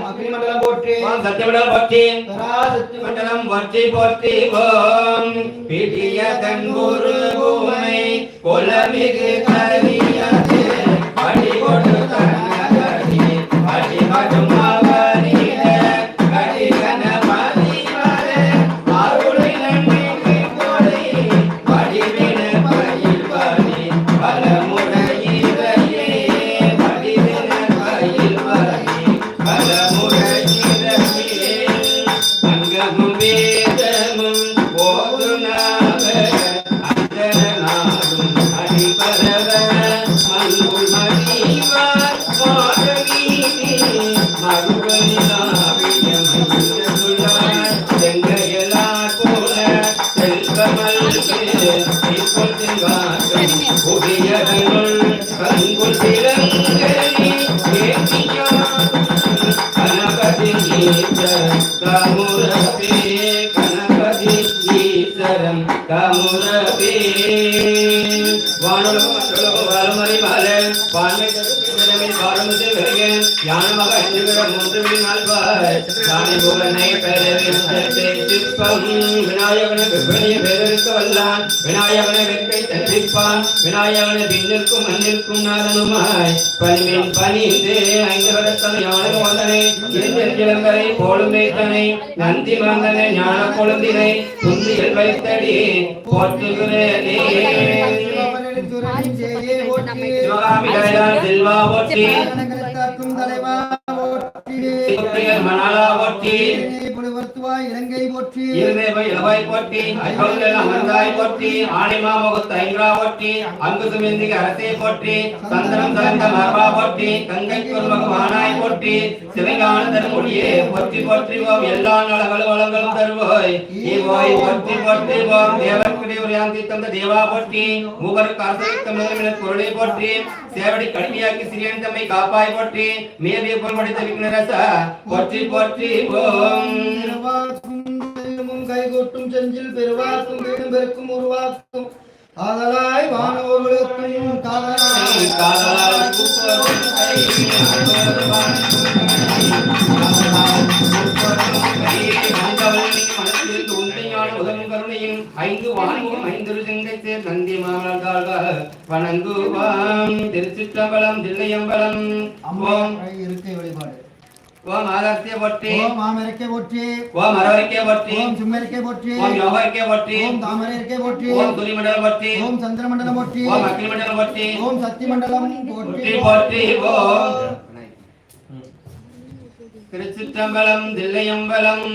அக்னிமண்டலம் போற்றி ஓம் சத்தியமண்டலம் போற்றி பராசக்தி மண்டலம் போற்றி போற்றி ஓம் பிடிய தன்புரு பூமை கொலமிகு கருவியது அடி கொடு கண்ணகடி அடி மடும் அவனிட கடி கனமதி வர அருளை நன்மைக்கு கொடை வடிவின பயில் வடி பலமுறையிலே வடிவின பயில் வடி பலமுறையிலே அங்கமும் வேதமும் போதுனாக அந்தரநாடும் அடிபரவ மண்புள் மடிவார் மாடவீதி மறுபடியாவியமைந்துள்ளார் செங்கையலார் போல செல்வமல்கு இப்பொல் செல்வாக்கும் புதியதனுள் கங்குள் திறங்கனி ஏற்றியார் கணபதி ஈஸ்வரம் காமுரபே கணபதி ஈஸ்வரம் காமுரபே வானலோ வாலமரி மாலை வான்மை தருமிடமே பாரமுதே வருக ஞானமாக என்கிற மூன்று நாள்வாய் சாமி புகழனை பெறவே சிற்பம் விநாயகனை வெப்பணிய பேரருக்க வல்லான் விநாயகனை வெப்பை தந்திப்பான் விநாயகனை பின்னிற்கும் மண்ணிற்கும் நாதனுமாய் பணிவின் பணிந்து ஐந்து வரத்தனை ஞான வந்தனை கிளம்பரை போலும் வைத்தனை நந்தி மந்தனை ஞான கொழுந்தினை துந்தியில் வைத்தடி போற்றுகிறேனே செல்வா போற்றி மணாலா போற்றி இலங்கை போற்றி இளவாய் போற்றி அமர்ந்தாய் போற்றி ஆணிமா முகத்து ஐங்கா போற்றி அங்கு சுமந்திக்கு அரசே போற்றி சந்திரம் தரந்த மரபா போற்றி கங்கை குருமகமானாய் போற்றி சிவஞான மொழியே போற்றி போற்றி ஓம் எல்லா நலங்களும் வளங்களும் தருவோய் ஈவோய் போற்றி போற்றி ஓம் தேவர்க்குடி உரையாந்தி தந்த தேவா போற்றி மூவருக்கு அரசளித்த முதலின பொருளை போற்றி சேவடி கடுமையாக்கி சிறியன் தம்மை காப்பாய் போற்றி மேவிய பொருள்படித்த விக்னரச போற்றி போற்றி ஓம் கைகூட்டும் செஞ்சில் பெருவாக்கும் வீடும் பெருக்கும் உருவாக்கும் ஆதலாய் வானோர்களுக்கும் ஐந்து வான்முகம் ஐந்தொரு செங்கை சேர் நந்தி மாமலர்கள் வணங்குவாம் திருச்சிற்றம்பலம் தில்லையம்பலம் ஓம் இருக்கை வழிபாடு ஓம் ஆதர்த்திய போற்றி ஓம் மாமரிக்கை போற்றி ஓம் அரவரிக்கை போற்றி ஓம் சும்மரிக்கை போற்றி ஓம் யோகரிக்கை போற்றி ஓம் தாமரைக்கை போற்றி ஓம் துரிமண்டலம் போற்றி ஓம் சந்திரமண்டலம் போற்றி ஓம் அக்னிமண்டலம் போற்றி ஓம் சக்திமண்டலம் போற்றி போற்றி ஓம் திருச்சிற்றம்பலம் தில்லையம்பலம்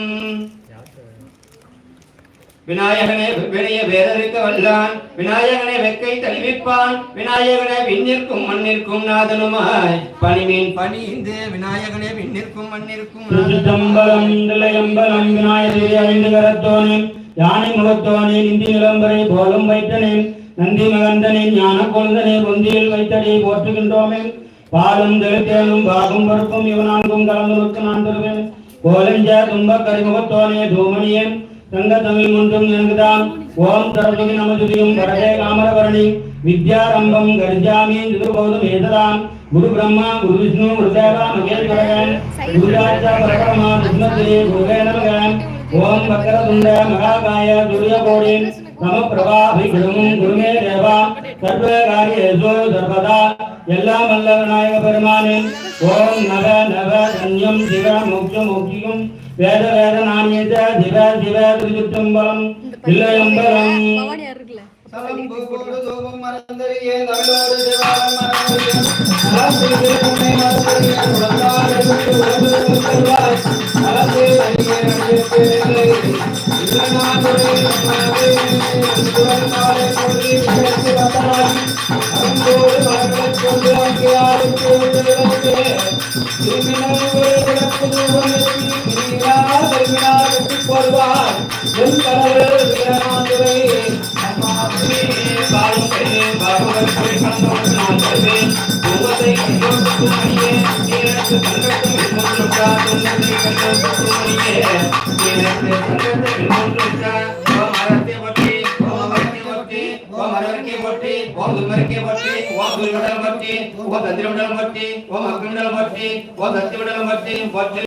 விநாயகனே வினைய வேதறிக்க வல்லான் விநாயகனை வெக்கை தழுவிப்பான் விநாயகனை விண்ணிற்கும் மண்ணிற்கும் நாதனுமாய் பணிமீன் பணிந்து விநாயகனே விண்ணிற்கும் மண்ணிற்கும் திருச்சிற்றம்பலம் தில்லையம்பலம் விநாயகரை அறிந்து கரத்தோனே யானை முகத்தோனே நிந்தி நிலம்பரை போலும் வைத்தனே நந்தி மகந்தனே ஞான கொழுந்தனே பொந்தியில் வைத்தடி போற்றுகின்றோமே பாலும் தெளித்தேனும் பாகும் பருப்பும் இவனான்கும் கலந்து நான் தருவேன் கோலஞ்ச துன்ப கரிமுகத்தோனே தூமணியே சங்க தமிழ் முன்றும் நன்குதான் ஓம் சரஸ்வதி நமதுதியும் வரதே காமரவரணி வித்யாரம்பம் கர்ஜாமி திருபோதும் ஏததாம் குரு பிரம்மா குரு விஷ்ணு குருதேவா மகேஸ்வரன் குருராஜா பரபரமா விஷ்ணுத்திரே குருவே நமக ஓம் வக்கரதுண்ட மகாகாய சூரியகோடி நம பிரபாபிகுடும் குருமே தேவா சர்வ காரியேஷு சர்வதா எல்லாம் வல்ல விநாயக பெருமானே ஓம் நவ நவ தன்யம் சிவ மோட்ச மோட்சியும் வேத வேத நாணியத சிவ சிவ திருச்சிற்றம்பலம் தில்லையம்பலம் தோபம் மறந்தறியே நவலோடு தேவாரம் மறந்தறியே அலசே திருமுனை மறந்தறியே உலகாலே விட்டு உலகு செல்வாய் அலசே அடியே அடியே இல்லநாதரே நம்மாவே துரங்காலே கொடி பேசி வந்தாய் அங்கோடு மரங்களை கொண்டு அங்கியாரு போடுகிறதே திருமினோடு கிடப்பு தூவனத்தி கிரியா திருமினா கட்டி கொள்வாய் என் கடவுள் இல்லநாதரே நம்மாவே பாலும் கையே பாகவன் கொடி கண்டோடு நான் தருவேன் உங்களை கண்டோடு மணியே எனக்கு கண்டத்தும் இன்னொன்றுக்கா தொண்டனை கண்டோடு மணியே எனக்கு கண்டத்தும் இன்னொன்றுக்கா ஓம் அரத்திய பற்றி ஓம் அமர்த்திய பற்றி ஓம் அரவர்க்கிய பற்றி ஓம் துர்மர்க்கிய பற்றி ஓம் சூரியமண்டலம் போற்றி ஓம் சந்திரமண்டலம் போற்றி ஓம் அக்னிமண்டலம் போற்றி ஓம் சக்திமண்டலம் போற்றி போற்றி